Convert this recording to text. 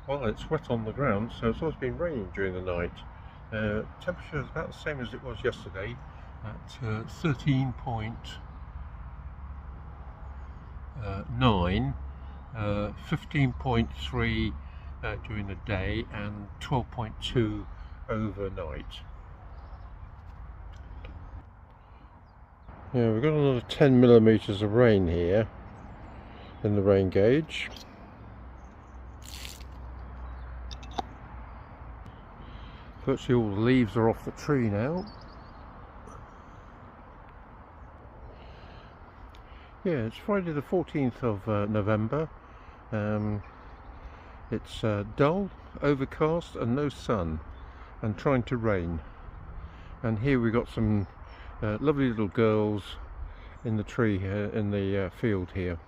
Well, it's wet on the ground, so it's always been raining during the night. Temperature is about the same as it was yesterday at 13.9, 15.3 during the day and 12.2 overnight. Yeah, we've got another 10 millimeters of rain here in the rain gauge. Virtually all the leaves are off the tree now. Yeah, it's Friday the 14th of November. It's dull, overcast and no sun and trying to rain. And here we've got some lovely little girls in the tree in the field here.